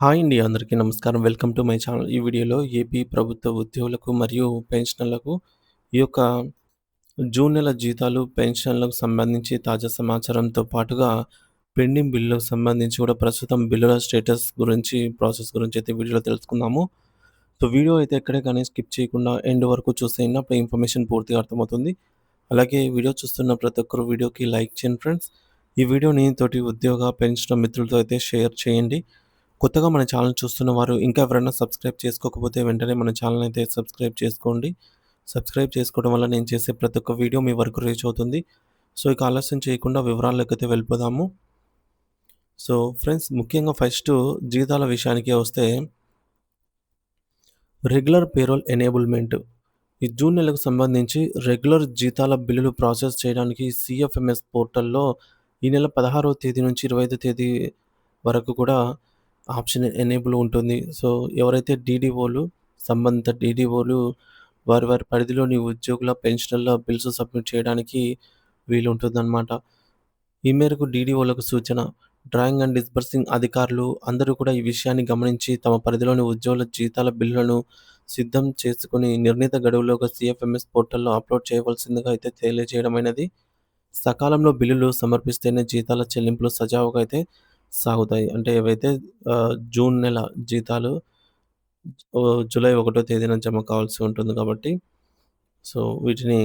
Hi అండి. అందరికీ నమస్కారం. Welcome to my channel. ఈ వీడియోలో ఏపీ ప్రభుత్వ ఉద్యోగులకు మరియు పెన్షనర్లకు ఈ యొక్క జూన్ నెల జీతాలు, పెన్షన్‌లకు సంబంధించి తాజా సమాచారంతో పాటుగా పెండింగ్ బిల్లులకు సంబంధించి కూడా ప్రస్తుతం బిల్లుల స్టేటస్ గురించి, ప్రాసెస్ గురించి అయితే వీడియోలో తెలుసుకుందాము. సో, వీడియో అయితే ఎక్కడే కానీ స్కిప్ చేయకుండా ఎండ్ వరకు చూసేయండి. అప్పుడు ఇన్ఫర్మేషన్ పూర్తిగా అర్థమవుతుంది. అలాగే వీడియో చూస్తున్న ప్రతి ఒక్కరు వీడియోకి లైక్ చేయండి ఫ్రెండ్స్. ఈ వీడియోని తోటి ఉద్యోగ, పెన్షనర్ మిత్రులతో అయితే షేర్ చేయండి. కొత్తగా మన ఛానల్ చూస్తున్న వారు ఇంకా ఎవరైనా సబ్స్క్రైబ్ చేసుకోకపోతే వెంటనే మన ఛానల్ అయితే సబ్స్క్రైబ్ చేసుకోండి. సబ్స్క్రైబ్ చేసుకోవడం వల్ల నేను చేసే ప్రతి ఒక్క వీడియో మీ వరకు రీచ్ అవుతుంది. సో, ఇక ఆలస్యం చేయకుండా వివరాల్లోకైతే వెళ్ళిపోదాము. సో, ఫ్రెండ్స్ ముఖ్యంగా ఫస్టు జీతాల విషయానికే వస్తే రెగ్యులర్ పేరోల్ ఎనేబుల్‌మెంట్. ఈ జూన్ నెలకు సంబంధించి రెగ్యులర్ జీతాల బిల్లులు ప్రాసెస్ చేయడానికి సీఎఫ్ఎంఎస్ పోర్టల్‌లో ఈ నెల 16వ తేదీ నుంచి 25వ తేదీ వరకు కూడా ఆప్షన్ ఎనేబుల్ ఉంటుంది. సో, ఎవరైతే డీడీఓలు సంబంధిత డీడీఓలు వారి పరిధిలోని ఉద్యోగుల, పెన్షనర్ల బిల్స్ సబ్మిట్ చేయడానికి వీలుంటుందన్నమాట. ఈ మేరకు డీడీఓలకు సూచన. డ్రాయింగ్ అండ్ డిస్బర్సింగ్ అధికారులు అందరూ కూడా ఈ విషయాన్ని గమనించి తమ పరిధిలోని ఉద్యోగుల జీతాల బిల్లులను సిద్ధం చేసుకొని నిర్ణీత గడువులోగా సీఎఫ్ఎంఎస్ పోర్టల్‌లో అప్‌లోడ్ చేయవలసిందిగా అయితే తెలియజేయడమైనది. సకాలంలో బిల్లులు సమర్పిస్తేనే జీతాల చెల్లింపులు సజావుగా అయితే సాగుతాయి. అంటే ఏవైతే జూన్ నెల జీతాలు జూలై 1 తేదీన జమ కావాల్సి ఉంటుంది కాబట్టి, సో, వీటిని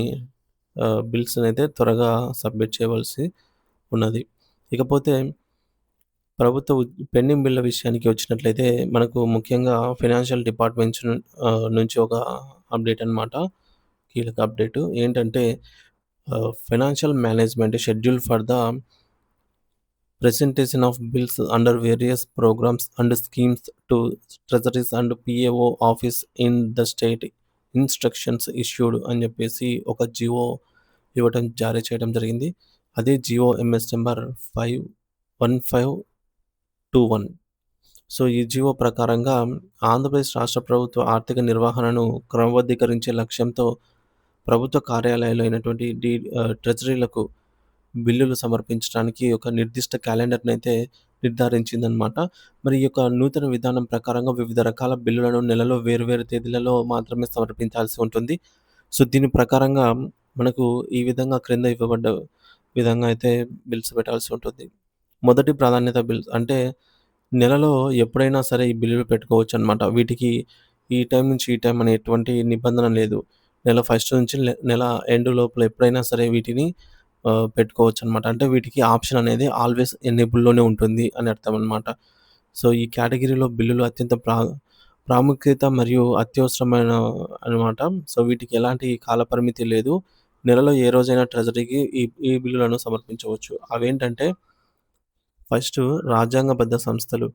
బిల్స్‌నైతే త్వరగా సబ్మిట్ చేయవలసి ఉన్నది. ఇకపోతే ప్రభుత్వ పెండింగ్ బిల్లుల విషయానికి వచ్చినట్లయితే మనకు ముఖ్యంగా ఫైనాన్షియల్ డిపార్ట్‌మెంట్స్ నుంచి ఒక అప్డేట్ అనమాట. కీలక అప్డేటు. ఏంటంటే financial management schedule for the presentation of bills under various programs and schemes to treasuries and PAO office in the state instructions issued అని చెప్పేసి ఒక జిఓ జారీ చేయడం జరిగింది. అదే జిఓ ఎంఎస్ నంబర్ 1521. సో, ఈ జీవో ప్రకారంగా ఆంధ్రప్రదేశ్ రాష్ట్ర ప్రభుత్వ ఆర్థిక నిర్వహణను క్రమబద్ధీకరించే లక్ష్యంతో ప్రభుత్వ కార్యాలయాలు అయినటువంటి ట్రెజరీలకు బిల్లులు సమర్పించడానికి ఒక నిర్దిష్ట క్యాలెండర్‌నైతే నిర్ధారించిందనమాట. మరి ఈ యొక్క నూతన విధానం ప్రకారంగా వివిధ రకాల బిల్లులను నెలలో వేరు తేదీలలో మాత్రమే సమర్పించాల్సి ఉంటుంది. సో, దీని ప్రకారంగా మనకు ఈ విధంగా క్రింద ఇవ్వబడ్డ విధంగా అయితే బిల్స్ పెట్టాల్సి ఉంటుంది. మొదటి ప్రాధాన్యత బిల్స్ అంటే నెలలో ఎప్పుడైనా సరే ఈ బిల్లులు పెట్టుకోవచ్చనమాట. వీటికి ఈ టైం నుంచి ఈ టైం అని ఎటువంటి నిబంధన లేదు. నెల ఫస్ట్ నుంచి నెల ఎండ్ లోపల ఎప్పుడైనా సరే వీటిని పెట్టుకోవచ్చనమాట. అంటే వీటికి ఆప్షన్ అనేది ఆల్వేస్ ఎనేబుల్‌లోనే ఉంటుంది అని అర్థం అనమాట. సో, ఈ కేటగిరీలో బిల్లులు అత్యంత ప్రాముఖ్యత మరియు అత్యవసరమైన అనమాట. సో, వీటికి ఎలాంటి కాలపరిమితి లేదు. నెలలో ఏ రోజైనా ట్రెజరీకి ఈ బిల్లులను సమర్పించవచ్చు. అవేంటంటే ఫస్టు రాజ్యాంగబద్ధ సంస్థలు.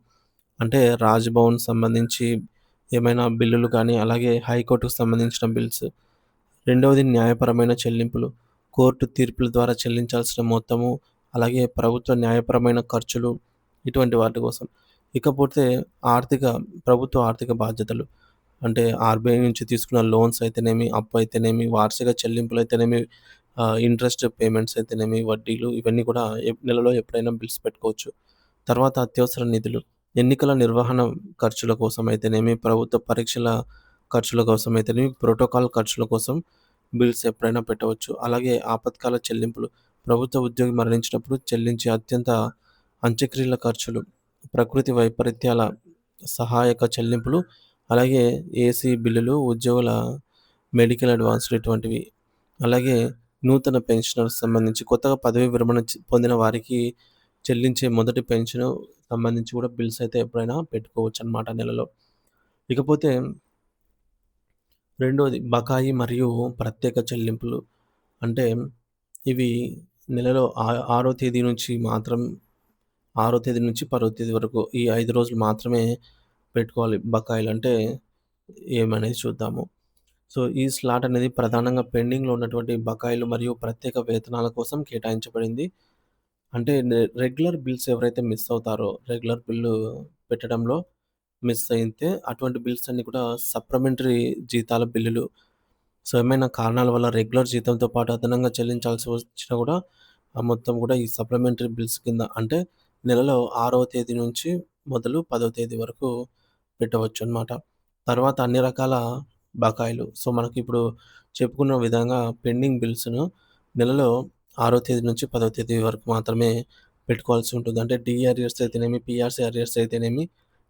అంటే రాజ్‌భవన్ సంబంధించి ఏమైనా బిల్లులు కానీ, అలాగే హైకోర్టుకు సంబంధించిన బిల్స్. రెండవది న్యాయపరమైన చెల్లింపులు. కోర్టు తీర్పుల ద్వారా చెల్లించాల్సిన మొత్తము, అలాగే ప్రభుత్వ న్యాయపరమైన ఖర్చులు ఇటువంటి వాటి కోసం. ఇకపోతే ఆర్థిక ప్రభుత్వ ఆర్థిక బాధ్యతలు. అంటే ఆర్‌బీఐ నుంచి తీసుకున్న లోన్స్ అయితేనేమి, అప్పు అయితేనేమి, వార్షిక చెల్లింపులయితేనేమి, ఇంట్రెస్ట్ పేమెంట్స్ అయితేనేమి, వడ్డీలు ఇవన్నీ కూడా నెలలో ఎప్పుడైనా బిల్స్ పెట్టుకోవచ్చు. తర్వాత అత్యవసర నిధులు. ఎన్నికల నిర్వహణ ఖర్చుల కోసమైతేనేమి, ప్రభుత్వ పరీక్షల ఖర్చుల కోసమైతేనేమి, ప్రోటోకాల్ ఖర్చుల కోసం బిల్స్ ఎప్పుడైనా పెట్టవచ్చు. అలాగే ఆపత్కాల చెల్లింపులు. ప్రభుత్వ ఉద్యోగి మరణించినప్పుడు చెల్లించే అత్యంత అంత్యక్రియల ఖర్చులు, ప్రకృతి వైపరీత్యాల సహాయక చెల్లింపులు, అలాగే ఏసీ బిల్లులు, ఉద్యోగుల మెడికల్ అడ్వాన్స్‌లు ఇటువంటివి. అలాగే నూతన పెన్షనర్స్ సంబంధించి కొత్తగా పదవీ విరమణ పొందిన వారికి చెల్లించే మొదటి పెన్షను సంబంధించి కూడా బిల్స్ అయితే ఎప్పుడైనా పెట్టుకోవచ్చనమాట నెలలో. ఇకపోతే రెండోది బకాయి మరియు ప్రత్యేక చెల్లింపులు. అంటే ఇవి నెలలో ఆరో తేదీ నుంచి మాత్రం 6 తేదీ నుంచి 10 తేదీ వరకు ఈ 5 రోజులు మాత్రమే పెట్టుకోవాలి బకాయిలు. అంటే ఏమనేది చూద్దాము. సో, ఈ స్లాట్ అనేది ప్రధానంగా పెండింగ్‌లో ఉన్నటువంటి బకాయిలు మరియు ప్రత్యేక వేతనాల కోసం కేటాయించబడింది. అంటే రెగ్యులర్ బిల్స్ ఎవరైతే మిస్ అవుతారో, రెగ్యులర్ బిల్లు పెట్టడంలో మిస్ అయితే అటువంటి బిల్స్ అన్నీ కూడా సప్లిమెంటరీ జీతాల బిల్లులు. సో, ఏమైనా కారణాల వల్ల రెగ్యులర్ జీతంతో పాటు అదనంగా చెల్లించాల్సి వచ్చినా కూడా ఆ మొత్తం కూడా ఈ సప్లిమెంటరీ బిల్స్ కింద అంటే నెలలో 6వ తేదీ నుంచి మొదలు 10వ తేదీ వరకు పెట్టవచ్చనమాట. తర్వాత అన్ని రకాల బకాయిలు. సో, మనకిప్పుడు చెప్పుకున్న విధంగా పెండింగ్ బిల్స్‌ను నెలలో 6వ తేదీ నుంచి 10వ తేదీ వరకు మాత్రమే పెట్టుకోవాల్సి ఉంటుంది. అంటే డీ అరియర్స్ అయితేనేమి, పీఆర్సీ అరియర్స్ అయితేనేమి,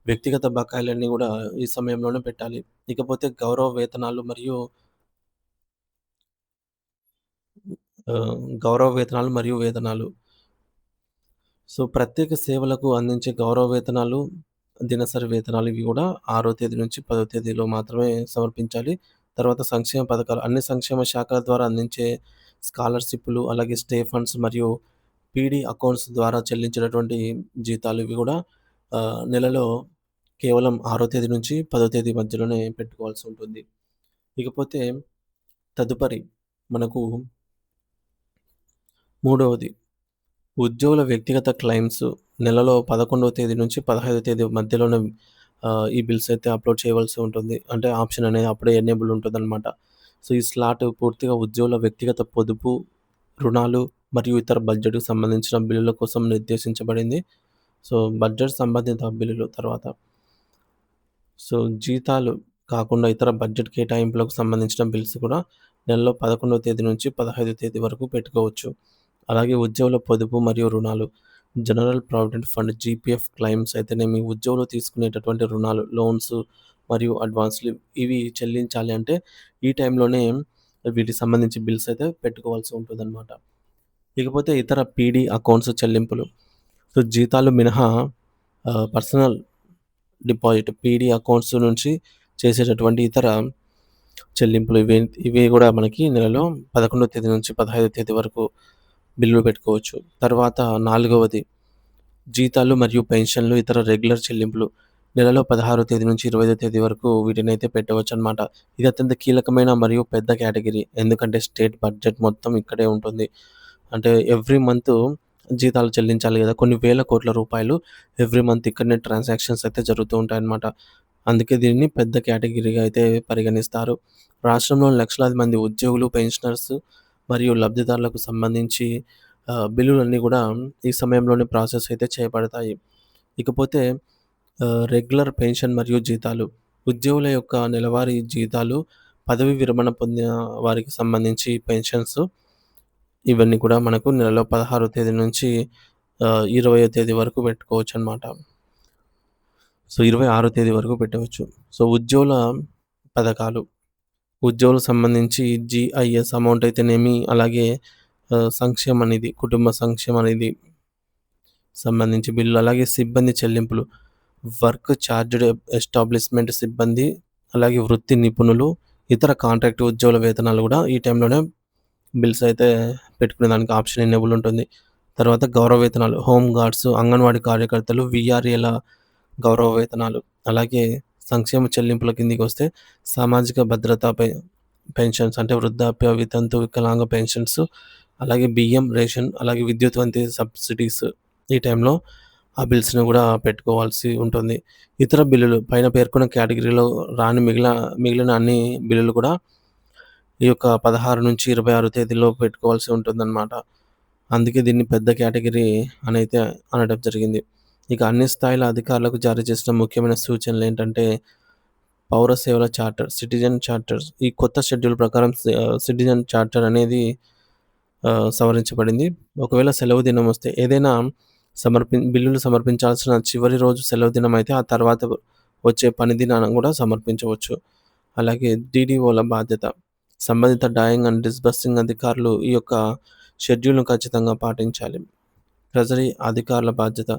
వ్యక్తిగత బకాయిలన్నీ గూడా ఈ సమయంలోనే పెట్టాలి. ఇకపోతే గౌరవ వేతనాలు మరియు వేతనాలు. సో, ప్రత్యేక సేవలకు అందించే గౌరవ వేతనాలు, దినసరి వేతనాలు ఇవి గూడా 6వ తేదీ నుంచి 10వ తేదీలో మాత్రమే సమర్పించాలి. తర్వాత సంక్షేమ పథకాలు అన్ని సంక్షేమ శాఖల ద్వారా అందించే స్కాలర్‌షిప్పులు, అలాగే స్టే ఫండ్స్ మరియు పీడీ అకౌంట్స్ ద్వారా చెల్లించేటటువంటి జీతాలు ఇవి గూడా నెలలో కేవలం 6వ తేదీ నుంచి 10వ తేదీ మధ్యలోనే పెట్టుకోవాల్సి ఉంటుంది. ఇకపోతే తదుపరి మనకు మూడవది ఉద్యోగుల వ్యక్తిగత క్లెయిమ్స్ నెలలో 11వ తేదీ నుంచి 15వ తేదీ మధ్యలోనే ఈ బిల్స్ అయితే అప్‌లోడ్ చేయవలసి ఉంటుంది. అంటే ఆప్షన్ అనేది అప్పుడే ఎనేబుల్ ఉంటుందనమాట. సో, ఈ స్లాట్ పూర్తిగా ఉద్యోగుల వ్యక్తిగత పొదుపు, రుణాలు మరియు ఇతర బడ్జెట్‌కు సంబంధించిన బిల్లుల కోసం నిర్దేశించబడింది. సో, బడ్జెట్ సంబంధిత బిల్లులు తర్వాత. సో, జీతాలు కాకుండా ఇతర బడ్జెట్ కేటాయింపులకు సంబంధించిన బిల్స్ కూడా నెలలో 11వ తేదీ నుంచి 15వ తేదీ వరకు పెట్టుకోవచ్చు. అలాగే ఉద్యోగుల పొదుపు మరియు రుణాలు, general provident fund GPF claims అయితేనేమి, ఉద్యోగులు తీసుకునేటటువంటి రుణాలు, లోన్స్ మరియు అడ్వాన్స్‌లు ఇవి చెల్లించాలి అంటే ఈ టైంలోనే వీటికి సంబంధించి బిల్స్ అయితే పెట్టుకోవాల్సి ఉంటుందన్నమాట. ఇకపోతే ఇతర పీడీ అకౌంట్స్ చెల్లింపులు. సో, జీతాలు మినహా పర్సనల్ డిపాజిట్ పీడీ అకౌంట్స్ నుంచి చేసేటటువంటి ఇతర చెల్లింపులు ఇవి గూడా మనకి నెలలో 11వ తేదీ నుంచి 15వ తేదీ వరకు బిల్లులు పెట్టుకోవచ్చు. తర్వాత నాలుగవది జీతాలు మరియు పెన్షన్లు, ఇతర రెగ్యులర్ చెల్లింపులు నెలలో 16వ తేదీ నుంచి 25వ తేదీ వరకు వీటినైతే పెట్టవచ్చనమాట. ఇది అత్యంత కీలకమైన మరియు పెద్ద కేటగిరీ. ఎందుకంటే స్టేట్ బడ్జెట్ మొత్తం ఇక్కడే ఉంటుంది. అంటే ఎవ్రీ మంతు జీతాలు చెల్లించాలి గదా! కొన్ని వేల కోట్ల రూపాయలు ఎవ్రీ మంత్ ఇక్కడనే ట్రాన్సాక్షన్స్ అయితే జరుగుతూ ఉంటాయన్నమాట. అందుకే దీన్ని పెద్ద కేటగిరీగా అయితే పరిగణిస్తారు. రాష్ట్రంలోని లక్షలాది మంది ఉద్యోగులు, పెన్షనర్స్ మరియు లబ్ధిదారులకు సంబంధించి బిల్లులన్నీ గూడా ఈ సమయంలోనే ప్రాసెస్ అయితే చేయబడతాయి. ఇకపోతే రెగ్యులర్ పెన్షన్ మరియు జీతాలు. ఉద్యోగుల యొక్క నెలవారీ జీతాలు, పదవీ విరమణ పొందిన వారికి సంబంధించి పెన్షన్స్ ఇవన్నీ కూడా మనకు నెలలో 16వ తేదీ నుంచి 20వ తేదీ వరకు పెట్టుకోవచ్చనమాట. సో, 26వ తేదీ వరకు పెట్టవచ్చు. సో, ఉద్యోగుల పథకాలు. ఉద్యోగులకు సంబంధించి జీఐఎస్ అమౌంట్ అయితేనేమి, అలాగే సంక్షేమ నిధి, కుటుంబ సంక్షేమ నిధి సంబంధించి బిల్లులు, అలాగే సిబ్బంది చెల్లింపులు, వర్క్ చార్జ్డ్ ఎస్టాబ్లిష్మెంట్ సిబ్బంది, అలాగే వృత్తి నిపుణులు, ఇతర కాంట్రాక్ట్ ఉద్యోగుల వేతనాలు గూడా ఈ టైంలోనే బిల్స్ అయితే పెట్టుకునే దానికి ఆప్షన్ ఎనేబుల్ ఉంటుంది. తర్వాత గౌరవ వేతనాలు, హోమ్ గార్డ్స్, అంగన్వాడీ కార్యకర్తలు, వీఆర్ఏల గౌరవ వేతనాలు, అలాగే సంక్షేమ చెల్లింపుల కిందికొస్తే సామాజిక భద్రత పెన్షన్స్ అంటే వృద్ధాప్య, వితంతు, వికలాంగ పెన్షన్స్, అలాగే బియ్యం, రేషన్, అలాగే విద్యుత్ వంటి సబ్సిడీస్ ఈ టైంలో ఆ బిల్స్‌ని గూడా పెట్టుకోవాల్సి ఉంటుంది. ఇతర బిల్లులు పైన పేర్కొన్న కేటగిరీలో రాని మిగిలిన అన్ని బిల్లులు కూడా ఈ యొక్క 16-26 తేదీలో పెట్టుకోవాల్సి ఉంటుందన్నమాట. అందుకే దీన్ని పెద్ద కేటగిరీ అనైతే అనడం జరిగింది. ఇక అన్ని స్థాయిల అధికారులకు జారీ చేసిన ముఖ్యమైన సూచనలేంటంటే, పౌర సేవల చార్టర్, సిటిజన్ చార్టర్స్ ఈ కొత్త షెడ్యూల్ ప్రకారం సిటిజన్ చార్టర్ అనేది సవరించబడింది. ఒకవేళ సెలవు దినం వస్తే ఏదైనా బిల్లులు సమర్పించాల్సిన చివరి రోజు సెలవు దినం అయితే ఆ తర్వాత వచ్చే పని దినాన గూడా సమర్పించవచ్చు. అలాగే డీడీఓల బాధ్యత. సంబంధిత డయింగ్ అండ్ డిస్బర్సింగ్ అధికారులు ఈ యొక్క షెడ్యూల్‌ను ఖచ్చితంగా పాటించాలి. ట్రెజరీ అధికారుల బాధ్యత.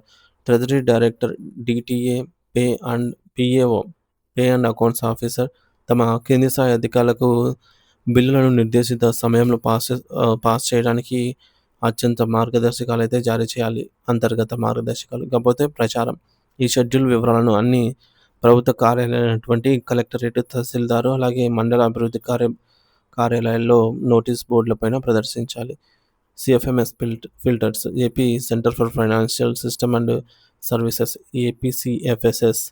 Treasury director, DTA, pay and PAO, pay and accounts officer తమ కింది స్థాయి అధికారులకు బిల్లులను నిర్దేశిత సమయంలో పాస్ చేయడానికి అత్యంత మార్గదర్శకాలైతే జారీ చేయాలి. అంతర్గత మార్గదర్శకాలు. ఇకపోతే ప్రచారం. ఈ షెడ్యూల్ వివరాలను అన్ని ప్రభుత్వ కార్యాలయాలైనటువంటి కలెక్టరేట్, తహసీల్దారు, అలాగే మండల అభివృద్ధి కార్యాలయాల్లో నోటీస్ బోర్డుల పైన ప్రదర్శించాలి. CFMS filters, AP centre for financial system and services APCFSS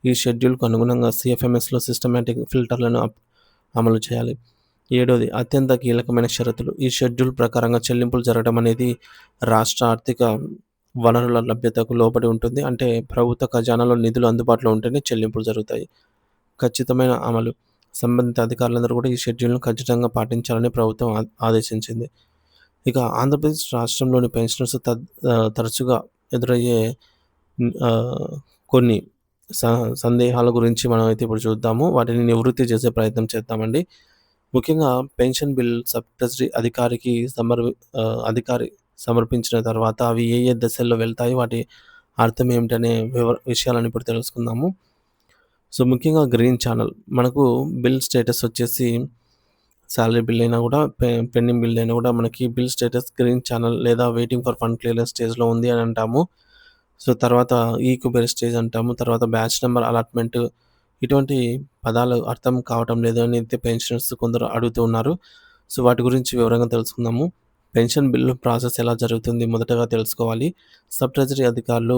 ఈ షెడ్యూల్‌కు అనుగుణంగా సిఎఫ్ఎంఎస్‌లో సిస్టమాటిక్ ఫిల్టర్లను అమలు చేయాలి. ఏడోది అత్యంత కీలకమైన షరతులు. ఈ షెడ్యూల్ ప్రకారంగా చెల్లింపులు జరగడం అనేది రాష్ట్ర ఆర్థిక వనరుల లభ్యతకు లోబడి ఉంటుంది. అంటే ప్రభుత్వ ఖజానాలో నిధులు అందుబాటులో ఉంటేనే చెల్లింపులు జరుగుతాయి. ఖచ్చితమైన అమలు. సంబంధిత అధికారులందరూ కూడా ఈ షెడ్యూల్‌ను ఖచ్చితంగా పాటించాలని ప్రభుత్వం ఆదేశించింది. ఇక ఆంధ్రప్రదేశ్ రాష్ట్రంలోని పెన్షనర్స్ తరచుగా ఎదురయ్యే ఆహ్, కొన్ని స సందేహాల గురించి మనమైతే ఇప్పుడు చూద్దాము. వాటిని నివృత్తి చేసే ప్రయత్నం చేద్దామండి. ముఖ్యంగా పెన్షన్ బిల్ సబ్ ట్రెజరీ అధికారి సమర్పించిన తర్వాత అవి ఏ ఏ దశల్లో వెళ్తాయి? వాటి అర్థం ఏమిటనే విషయాలను ఇప్పుడు తెలుసుకుందాము. సో, ముఖ్యంగా గ్రీన్ ఛానల్ మనకు బిల్ స్టేటస్ వచ్చేసి సాలరీ బిల్ అయినా గూడా, పెండింగ్ బిల్ అయినా గూడా మనకి బిల్ స్టేటస్ గ్రీన్ ఛానల్ లేదా వెయిటింగ్ ఫర్ ఫండ్ క్లియరెన్స్ స్టేజ్‌లో ఉంది అని అంటాము. సో, తర్వాత ఈక్యుబర్ స్టేజ్ అంటాము. తర్వాత బ్యాచ్ నంబర్ అలాట్‌మెంట్ ఇటువంటి పదాలు అర్థం కావటం లేదు అని అయితే పెన్షనర్స్ కొందరు అడుగుతూ ఉన్నారు. సో, వాటి గురించి వివరంగా తెలుసుకుందాము. పెన్షన్ బిల్లు ప్రాసెస్ ఎలా జరుగుతుంది మొదటగా తెలుసుకోవాలి. సబ్ ట్రెజరీ అధికారులు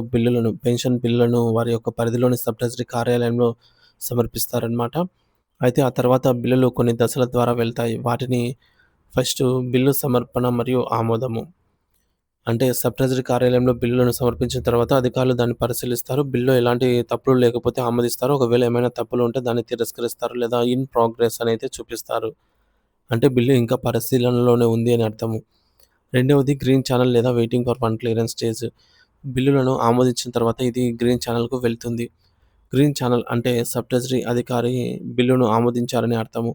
పెన్షన్ బిల్లులను వారి యొక్క పరిధిలోని సబ్ ట్రెజరీ కార్యాలయంలో సమర్పిస్తారనమాట. అయితే ఆ తర్వాత బిల్లులు కొన్ని దశల ద్వారా వెళ్తాయి. వాటిని ఫస్టు బిల్లు సమర్పణ మరియు ఆమోదము. అంటే సబ్ ట్రెజరీ కార్యాలయంలో బిల్లులను సమర్పించిన తర్వాత అధికారులు దాన్ని పరిశీలిస్తారు. బిల్లులో ఎలాంటి తప్పులు లేకపోతే ఆమోదిస్తారు. ఒకవేళ ఏమైనా తప్పులు ఉంటే దాన్ని తిరస్కరిస్తారు లేదా ఇన్ ప్రోగ్రెస్ అని అయితే చూపిస్తారు. అంటే బిల్లు ఇంకా పరిశీలనలోనే ఉంది అని అర్థము. రెండవది గ్రీన్ ఛానల్ లేదా waiting for fund clearance stage. బిల్లులను ఆమోదించిన తర్వాత ఇది గ్రీన్ ఛానల్‌కు వెళ్తుంది. గ్రీన్ ఛానల్ అంటే సబ్ ట్రెజరీ అధికారి బిల్లును ఆమోదించారని అర్థము.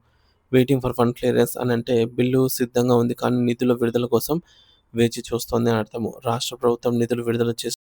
వెయిటింగ్ ఫర్ ఫండ్ క్లియరెన్స్ అనంటే బిల్లు సిద్ధంగా ఉంది కానీ నిధుల విడుదల కోసం వేచి చూస్తోంది అని అర్థము. రాష్ట్ర ప్రభుత్వం నిధులు విడుదల చేసి